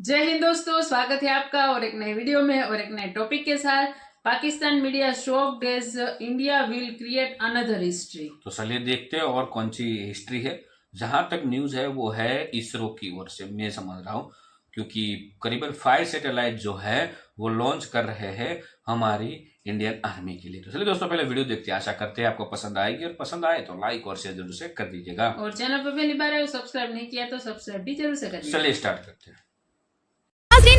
जय हिंद दोस्तों, स्वागत है आपका और एक नए वीडियो में और एक नए टॉपिक के साथ। Pakistan media shocked as India will create another history. तो चलिए देखते हैं और कौन सी हिस्ट्री है। जहां तक न्यूज है वो है इसरो की ओर से, मैं समझ रहा हूँ, क्योंकि करीबन 5 सैटेलाइट जो है वो लॉन्च कर रहे हैं हमारी इंडियन आर्मी के लिए। तो चलिए दोस्तों पहले वीडियो देखते हैं, आशा करते हैं आपको पसंद आएगी और पसंद आए तो लाइक और शेयर जरूर से कर दीजिएगा और चैनल पर पहली बार है सब्सक्राइब नहीं किया तो सब्सक्राइब भी जरूर से करिए। चलिए स्टार्ट करते हैं।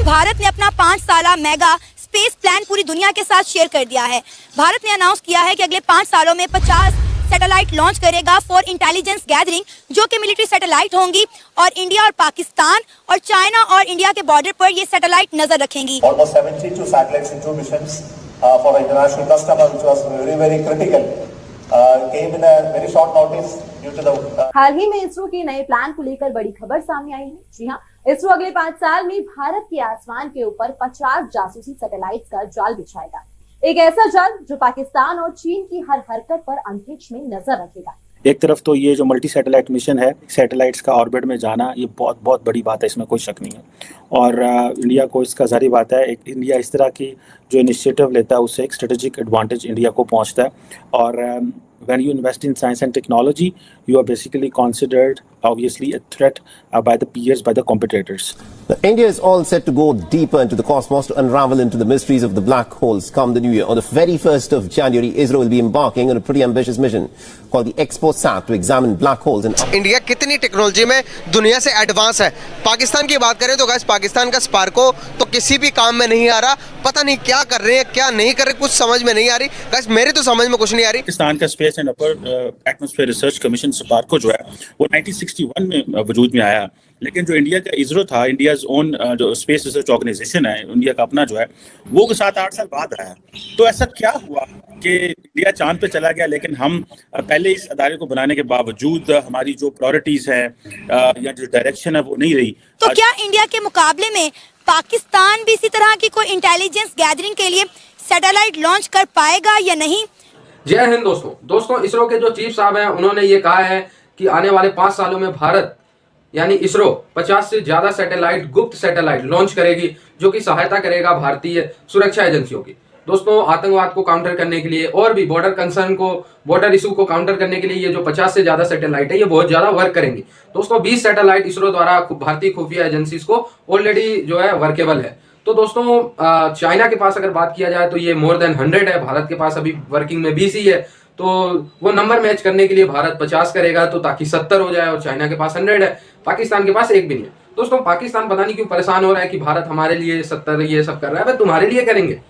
भारत ने अपना 5 साला मेगा स्पेस प्लान पूरी दुनिया के साथ शेयर कर दिया है। भारत ने अनाउंस किया है कि अगले 5 सालों में 50 सैटेलाइट लॉन्च करेगा फॉर इंटेलिजेंस गैदरिंग, जो कि मिलिट्री सैटेलाइट होंगी और इंडिया और पाकिस्तान और चाइना और इंडिया के बॉर्डर पर ये सैटेलाइट नजर रखेंगी। Almost 72 satellites in 2 missions for the international customer, which was very critical. Came in a very short notice due to the हाल ही में इसरो के नए प्लान को लेकर बड़ी खबर सामने आई है। जी हाँ, इसरो अगले 5 साल में भारत के आसमान के ऊपर 50 जासूसी सैटेलाइट्स का जाल बिछाएगा। एक ऐसा जाल जो पाकिस्तान और चीन की हर हरकत पर अंतरिक्ष में नजर रखेगा। एक तरफ तो ये जो मल्टी सैटेलाइट मिशन है, सैटेलाइट्स का ऑर्बिट में जाना, ये बहुत बहुत बड़ी बात है, इसमें कोई शक नहीं है। और इंडिया को इसका जारी बात है, एक इंडिया इस तरह की जो इनिशिएटिव लेता है उससे एक स्ट्रेटेजिक एडवांटेज इंडिया को पहुंचता है। और when you invest in science and technology, you are basically considered obviously a threat by the peers, by the competitors. India is all set to go deeper into the cosmos to unravel into the mysteries of the black holes come the new year. On the very 1st of January, ISRO will be embarking on a pretty ambitious mission called the ExpoSat to examine black holes. India कितनी technology में दुनिया से advance है। पाकिस्तान की बात करें तो guys, Pakistan का स्पार्को तो किसी भी काम में नहीं आ रहा। पता नहीं क्या कर रहे हैं, क्या नहीं कर रहे, कुछ समझ में नहीं आ रही। गाइस मेरे तो समझ में कुछ नहीं आ रही। पाकिस्तान का space and upper atmosphere research commission Sparco जो है वो 1961 में वजूद में आया, लेकिन जो इंडिया का इसरो था, इंडियाज ओन जो स्पेस रिसर्च ऑर्गेनाइजेशन है, इंडिया का अपना जो है, वो 7-8 साल बाद आया। तो ऐसा क्या हुआ कि इंडिया चांद पे चला गया, लेकिन हम पहले इस अदारे को बनाने के बावजूद हमारी जो प्रायोरिटीज है या जो डायरेक्शन है वो नहीं रही। तो क्या इंडिया के मुकाबले में पाकिस्तान भी इसी तरह की कोई इंटेलिजेंस गैदरिंग के लिए सैटेलाइट लॉन्च कर पाएगा या नहीं? जय हिंद दोस्तों, इसरो के जो चीफ साहब हैं उन्होंने ये कहा है कि आने वाले 5 सालों में भारत यानी इसरो 50 से ज्यादा सैटेलाइट, गुप्त सैटेलाइट लॉन्च करेगी, जो कि सहायता करेगा भारतीय सुरक्षा एजेंसियों की। दोस्तों, आतंकवाद को काउंटर करने के लिए और भी बॉर्डर इशू को काउंटर करने के लिए ये जो 50 से ज्यादा सैटेलाइट है ये बहुत ज्यादा वर्क करेंगी। दोस्तों, 20 सैटेलाइट इसरो द्वारा भारतीय खुफिया एजेंसीज को ऑलरेडी जो है वर्केबल है। तो दोस्तों, चाइना के पास अगर बात किया जाए तो ये मोर देन 100 है, भारत के पास अभी वर्किंग में 20 ही है। तो वो नंबर मैच करने के लिए भारत 50 करेगा तो ताकि 70 हो जाए, और चाइना के पास 100 है, पाकिस्तान के पास एक भी नहीं है। दोस्तों, पाकिस्तान पता नहीं क्यों परेशान हो रहा है कि भारत हमारे लिए 70 ये सब कर रहा है। भाई तुम्हारे लिए करेंगे,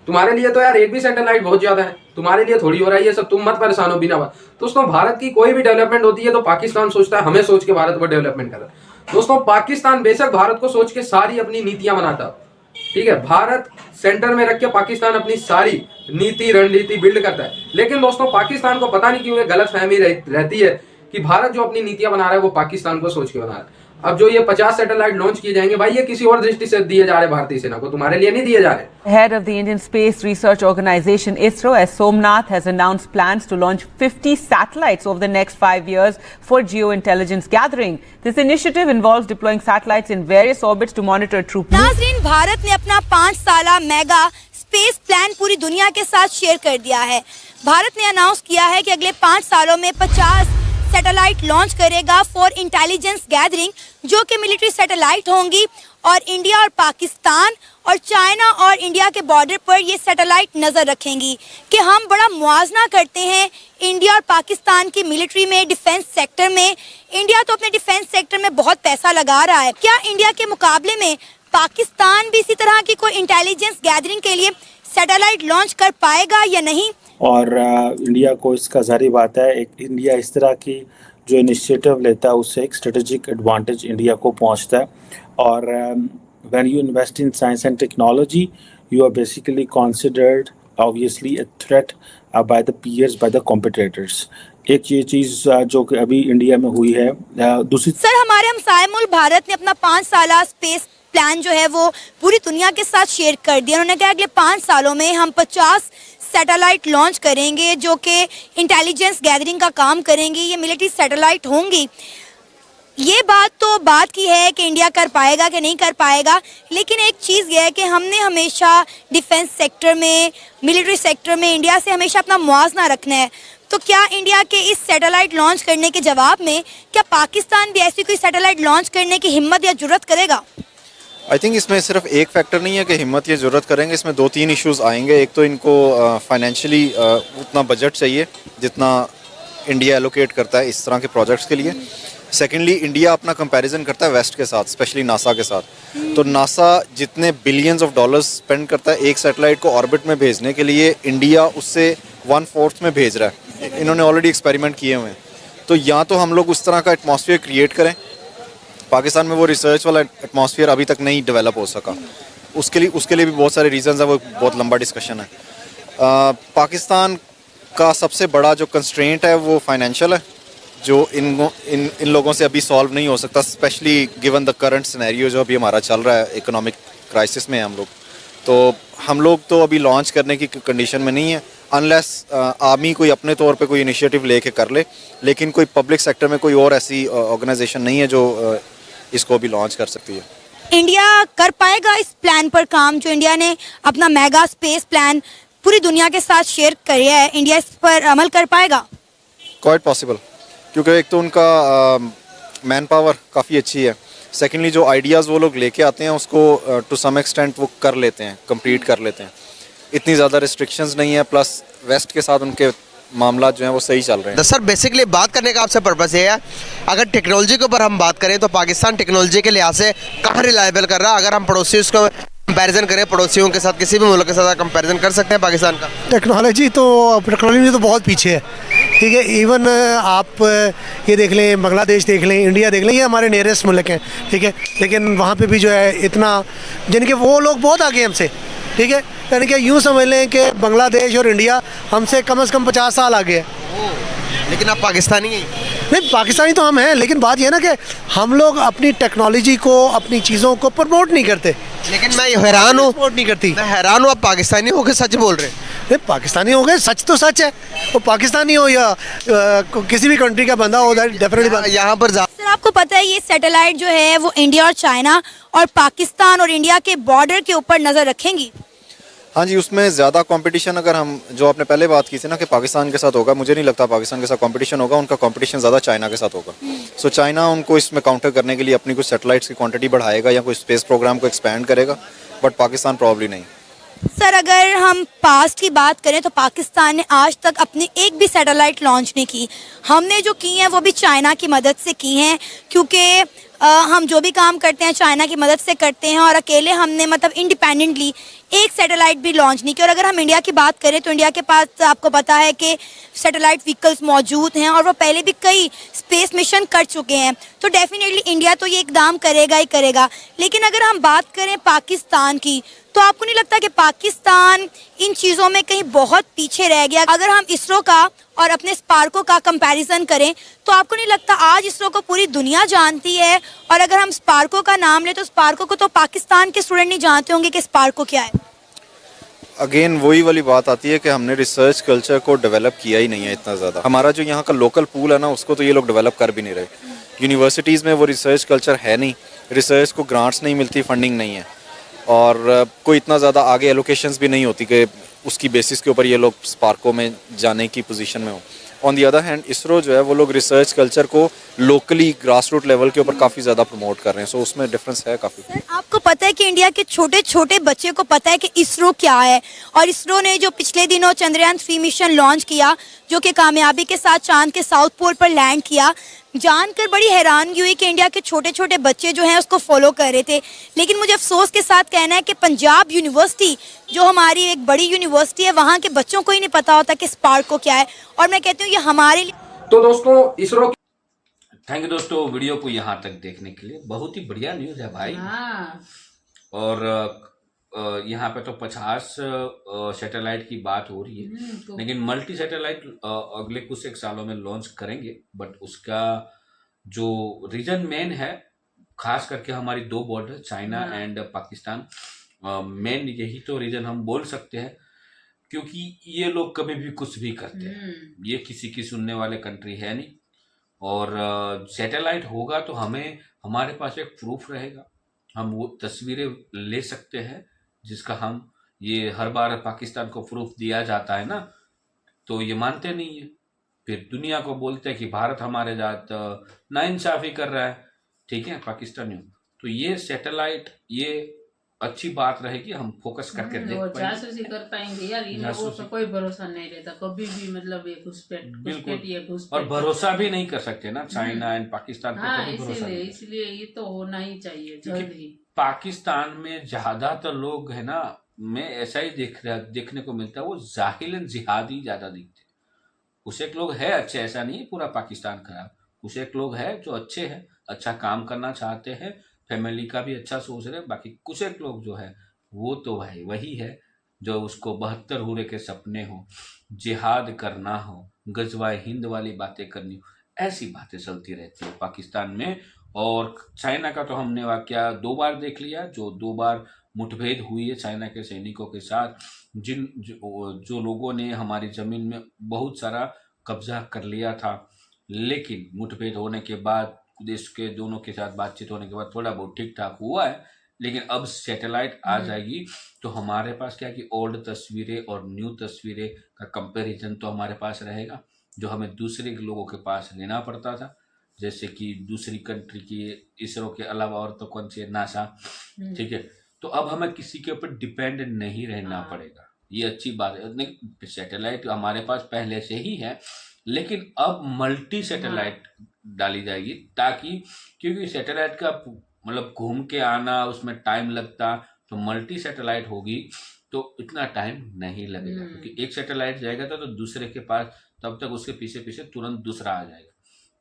तुम्हारे लिए तो यार एक भी सैटेलाइट बहुत ज्यादा है, तुम्हारे लिए थोड़ी हो रहा है ये सब, तुम मत परेशान हो बिना बात। दोस्तों, भारत की कोई भी डेवलपमेंट होती है तो पाकिस्तान सोचता है हमें सोच के भारत को डेवलपमेंट कर रहा है। दोस्तों, पाकिस्तान बेशक भारत को सोच के सारी अपनी नीतियां बनाता, ठीक है, भारत सेंटर में रख के पाकिस्तान अपनी सारी नीति रणनीति बिल्ड करता है, लेकिन दोस्तों पाकिस्तान को पता नहीं क्यों ये गलतफहमी रहती है कि भारत जो अपनी नीतियां बना रहा है वो पाकिस्तान को सोच के बना रहा है। अब जो ये 50 सैटेलाइट लॉन्च किए जाएंगे, भाई ये किसी और दृष्टि से दिए जा रहे भारतीय सेना को, तुम्हारे लिए नहीं दिए जा रहे। Head of the Indian Space Research Organization ISRO, S. Somnath, has announced plans to launch 50 satellites over the next 5 years for geointelligence gathering. This initiative involves deploying satellites in various orbits to monitor troop. नाज़रीन, भारत ने अपना 5 साला mega space plan पूरी दुनिया के साथ share कर दिया है। भारत ने अनाउंस किया है कि अगले 5 सालों में 50 सैटेलाइट लॉन्च करेगा फॉर इंटेलिजेंस गैदरिंग, जो कि मिलिट्री सैटेलाइट होंगी और इंडिया और पाकिस्तान और चाइना और इंडिया के बॉर्डर पर ये सैटेलाइट नजर रखेंगी कि हम बड़ा मुआवजा करते हैं इंडिया और पाकिस्तान की मिलिट्री में, डिफेंस सेक्टर में। इंडिया तो अपने डिफेंस सेक्टर में बहुत पैसा लगा रहा है। क्या इंडिया के मुकाबले में पाकिस्तान भी इसी तरह की कोई इंटेलिजेंस गैदरिंग के लिए सैटेलाइट लॉन्च कर पाएगा या नहीं? और इंडिया को इसका जारी बात है, एक इंडिया इस तरह की जो इनिशिएटिव लेता है उससे एक स्ट्रेटेजिक एडवांटेज इंडिया को पहुंचता है। और when you invest in science and technology, you are basically considered obviously a threat by the peers, by the competitors. एक ये चीज जो कि अभी इंडिया में हुई है। दूसरी सर, हमारे हमसाए मुल्क भारत ने अपना 5 साला स्पेस प्लान जो है वो पूरी दुनिया के साथ शेयर कर दिया। उन्होंने कहा अगले 5 सालों में हम 50 सैटेलाइट लॉन्च करेंगे, जो कि इंटेलिजेंस गैदरिंग का काम करेंगे। ये मिलिट्री सैटेलाइट होंगी। ये बात तो बात की है कि इंडिया कर पाएगा कि नहीं कर पाएगा, लेकिन एक चीज़ ये है कि हमने हमेशा डिफेंस सेक्टर में, मिलिट्री सेक्टर में इंडिया से हमेशा अपना मुआवजा रखना है। तो क्या इंडिया के इस सैटेलाइट लॉन्च करने के जवाब में क्या पाकिस्तान भी ऐसी कोई सैटेलाइट लॉन्च करने की हिम्मत या जुर्रत करेगा? आई थिंक इसमें सिर्फ एक फैक्टर नहीं है कि हिम्मत या ज़रूरत करेंगे, इसमें 2-3 इश्यूज़ आएंगे। एक तो इनको फाइनेंशियली उतना बजट चाहिए जितना इंडिया एलोकेट करता है इस तरह के प्रोजेक्ट्स के लिए। सेकेंडली, इंडिया अपना कंपैरिजन करता है वेस्ट के साथ, स्पेशली नासा के साथ। तो नासा जितने बिलियंस ऑफ डॉलर्स स्पेंड करता है एक सैटेलाइट को ऑर्बिट में भेजने के लिए, इंडिया उससे 1/4 में भेज रहा है। इन्होंने ऑलरेडी एक्सपेरिमेंट किए हुए हैं। तो या तो हम लोग उस तरह का एटमॉस्फेयर क्रिएट करें, पाकिस्तान में वो रिसर्च वाला एटमॉस्फेयर अभी तक नहीं डेवलप हो सका। उसके लिए भी बहुत सारे रीजंस हैं, वो बहुत लंबा डिस्कशन है। पाकिस्तान का सबसे बड़ा जो कंस्ट्रेंट है वो फाइनेंशियल है, जो इन लोगों से अभी सॉल्व नहीं हो सकता, specially given the current scenario जो अभी हमारा चल रहा है, इकोनॉमिक क्राइसिस में हम लोग। तो हम लोग तो अभी लॉन्च करने की कंडीशन में नहीं है अनलेस आर्मी कोई अपने तौर पे कोई इनिशिएटिव लेके कर ले, लेकिन कोई पब्लिक सेक्टर में कोई और ऐसी ऑर्गेनाइजेशन नहीं है जो इसको भी लॉन्च कर सकती है। इंडिया कर पाएगा इस प्लान पर काम, जो इंडिया ने अपना मेगा स्पेस प्लान पूरी दुनिया के साथ शेयर किया है, इंडिया इस पर अमल कर पाएगा? क्वाइट पॉसिबल, क्योंकि एक तो उनका मैन पावर काफ़ी अच्छी है। सेकेंडली, जो आइडियाज़ वो लोग लेके आते हैं उसको टू सम एक्सटेंट वो कर लेते हैं, कंप्लीट कर लेते हैं। इतनी ज़्यादा रिस्ट्रिक्शंस नहीं है, प्लस वेस्ट के साथ उनके मामला जो हैं वो सही चल रहे हैं। सर, बेसिकली बात करने का आपसे पर्पस ये है, अगर टेक्नोलॉजी के ऊपर हम बात करें तो पाकिस्तान टेक्नोलॉजी के लिहाज से कहाँ रिलायबल कर रहा है? अगर हम पड़ोसियों को कंपैरिजन करें, पड़ोसियों के साथ किसी भी मुल्क के साथ कंपैरिजन कर सकते हैं पाकिस्तान का? टेक्नोलॉजी तो बहुत पीछे है, ठीक है। इवन आप ये देख लें, बांग्लादेश देख लें, इंडिया देख लें, ये हमारे नियरेस्ट मुल्क हैं, ठीक है। लेकिन वहाँ पे भी जो है इतना, जिनके वो लोग बहुत आगे हमसे, ठीक है। यानी कि यूँ समझ लें कि बांग्लादेश और इंडिया हमसे कम से कम 50 साल आगे है। लेकिन आप पाकिस्तानी हैं? नहीं, पाकिस्तानी तो हम हैं, लेकिन बात यह है ना कि हम लोग अपनी टेक्नोलॉजी को, अपनी चीज़ों को प्रमोट नहीं करते। लेकिन मैं हैरान हूँ, प्रमोट नहीं करती। मैं हैरान हूँ, आप पाकिस्तानी हो के सच बोल रहे हैं? नहीं, पाकिस्तानी हो गए, सच तो सच है। वो पाकिस्तानी हो या किसी भी कंट्री का बंदा हो, डेफिनेटली यहाँ पर सर, आपको पता है ये सैटेलाइट जो है वो इंडिया और चाइना और पाकिस्तान और इंडिया के बॉर्डर के ऊपर नज़र रखेंगी? हाँ जी, उसमें ज़्यादा कंपटीशन, अगर हम जो आपने पहले बात की थी ना कि पाकिस्तान के साथ होगा, मुझे नहीं लगता पाकिस्तान के साथ कंपटीशन होगा। उनका कंपटीशन ज़्यादा चाइना के साथ होगा। सो चाइना उनको इसमें काउंटर करने के लिए अपनी कुछ सैटेलाइट्स की क्वांटिटी बढ़ाएगा या कोई स्पेस प्रोग्राम को एक्सपैंड करेगा, बट पाकिस्तान प्रॉब्ली नहीं। सर, अगर हम पास्ट की बात करें तो पाकिस्तान ने आज तक अपनी एक भी सैटेलाइट लॉन्च नहीं की। हमने जो की हैं वो भी चाइना की मदद से की हैं, क्योंकि हम जो भी काम करते हैं चाइना की मदद से करते हैं, और अकेले हमने मतलब इंडिपेंडेंटली एक सैटेलाइट भी लॉन्च नहीं की। और अगर हम इंडिया की बात करें तो इंडिया के पास आपको पता है कि सैटेलाइट व्हीकल्स मौजूद हैं और वो पहले भी कई स्पेस मिशन कर चुके हैं। तो डेफिनेटली इंडिया तो ये इकदाम करेगा ही करेगा। लेकिन अगर हम बात करें पाकिस्तान की, तो आपको नहीं लगता कि पाकिस्तान इन चीज़ों में कहीं बहुत पीछे रह गया? अगर हम इसरो का और अपने स्पार्को का कंपैरिजन करें तो आपको नहीं लगता आज इसरो को पूरी दुनिया जानती है, और अगर हम स्पार्को का नाम लें तो स्पार्को को तो पाकिस्तान के स्टूडेंट नहीं जानते होंगे कि स्पार्को क्या है? अगेन वही वाली बात आती है कि हमने रिसर्च कल्चर को डेवलप किया ही नहीं है इतना ज़्यादा। हमारा जो यहाँ का लोकल पूल है ना, उसको तो ये लोग डेवलप कर भी नहीं रहे। यूनिवर्सिटीज़ में वो रिसर्च कल्चर है नहीं, रिसर्च को ग्रांट्स नहीं मिलती, फंडिंग नहीं है, और कोई इतना ज़्यादा आगे एलोकेशंस भी नहीं होती कि उसकी बेसिस के ऊपर ये लोग स्पार्को में जाने की पोजीशन में हो। On the other hand, ISRO जो है वो लोग रिसर्च कल्चर को लोकली ग्रास रूट लेवल के ऊपर काफ़ी ज़्यादा प्रमोट कर रहे हैं। सो उसमें डिफरेंस है काफ़ी। सर, आपको पता है कि इंडिया के छोटे छोटे बच्चे को पता है कि इसरो क्या है, और इसरो ने जो पिछले दिनों चंद्रयान 3 मिशन लॉन्च किया, जो कि कामयाबी के साथ चांद के साउथ पोल पर लैंड किया, जानकर बड़ी हैरानगी हुई कि इंडिया के छोटे छोटे बच्चे जो हैं उसको फॉलो कर रहे थे। लेकिन मुझे अफसोस के साथ कहना है कि पंजाब यूनिवर्सिटी, जो हमारी एक बड़ी यूनिवर्सिटी है, वहाँ के बच्चों को ही नहीं पता होता कि स्पार्को क्या है। और मैं कहती हूँ ये हमारे लिए। तो दोस्तों, इसरो थैंक यू दोस्तों, वीडियो को यहाँ तक देखने के लिए। बहुत ही बढ़िया न्यूज़ है भाई। और यहाँ पे तो 50 सैटेलाइट की बात हो रही है, लेकिन मल्टी सैटेलाइट अगले कुछ एक सालों में लॉन्च करेंगे। बट उसका जो रीजन मेन है, खास करके हमारी 2 border China and Pakistan, main यही तो रीजन हम बोल सकते हैं, क्योंकि ये लोग कभी भी कुछ भी करते हैं। ये किसी की सुनने वाले कंट्री है नहीं। और सैटेलाइट होगा तो हमें हमारे पास एक प्रूफ रहेगा, हम वो तस्वीरें ले सकते हैं जिसका हम ये हर बार पाकिस्तान को प्रूफ दिया जाता है ना, तो ये मानते नहीं है, फिर दुनिया को बोलते हैं कि भारत हमारे साथ नाइंसाफी कर रहा है, ठीक है पाकिस्तानियों। तो ये सैटेलाइट ये अच्छी बात रहेगी, हम फोकस करके देख और पाएंगे, जासूसी कर पाएंगे यार, इन लोगों का कोई भरोसा नहीं रहता कभी भी, मतलब ये घुसपैठ ये घुसपैठ और भरोसा भी नहीं कर सकते ना चाइना एंड पाकिस्तान पे, हाँ कभी भरोसा नहीं। इसलिए ये तो होना ही चाहिए जल्द ही। पाकिस्तान में ज्यादातर लोग है ना, मैं ऐसा ही देखने को मिलता है, वो जाहिलन जिहादी ज्यादा दिखते हैं। कुछ एक लोग है अच्छे, ऐसा नहीं है पूरा पाकिस्तान खराब, कुछ एक लोग है जो अच्छे हैं, अच्छा काम करना चाहते हैं, फैमिली का भी अच्छा सोच रहे हैं। बाकी कुछ एक लोग जो है वो तो भाई वही है जो उसको 72 हुरे के सपने हो, जिहाद करना हो, गजवाए हिंद वाली बातें करनी हो, ऐसी बातें चलती रहती है पाकिस्तान में। और चाइना का तो हमने वाकया 2 बार देख लिया, जो 2 बार मुठभेड़ हुई है चाइना के सैनिकों के साथ, जो लोगों ने हमारी जमीन में बहुत सारा कब्जा कर लिया था, लेकिन मुठभेड़ होने के बाद देश के दोनों के साथ बातचीत होने के बाद थोड़ा बहुत ठीक ठाक हुआ है। लेकिन अब सैटेलाइट आ जाएगी तो हमारे पास क्या कि ओल्ड तस्वीरें और न्यू तस्वीरें का कंपैरिजन तो हमारे पास रहेगा, जो हमें दूसरे लोगों के पास लेना पड़ता था, जैसे कि दूसरी कंट्री की इसरो के अलावा और तो कौन सी नासा, ठीक है। तो अब हमें किसी के ऊपर डिपेंड नहीं रहना पड़ेगा, ये अच्छी बात है। नहीं, सैटेलाइट हमारे पास पहले से ही है, लेकिन अब मल्टी सैटेलाइट डाली जाएगी, ताकि क्योंकि सैटेलाइट का मतलब घूम के आना उसमें टाइम लगता, तो मल्टी सैटेलाइट होगी तो इतना टाइम नहीं लगेगा, क्योंकि एक सैटेलाइट जाएगा तो दूसरे के पास, तब तक उसके पीछे पीछे तुरंत दूसरा आ जाएगा,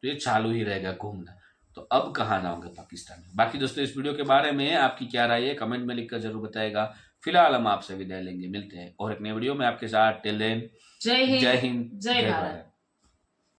तो ये चालू ही रहेगा घूमना। तो अब कहाँ जाओगे पाकिस्तान में। बाकी दोस्तों इस वीडियो के बारे में आपकी क्या राय है कमेंट में लिखकर जरूर बताएगा। फिलहाल हम आपसे विदाई लेंगे, मिलते हैं और एक नए वीडियो में आपके साथ। टिल देन जय हिंद, जय हिंद, जय भारत।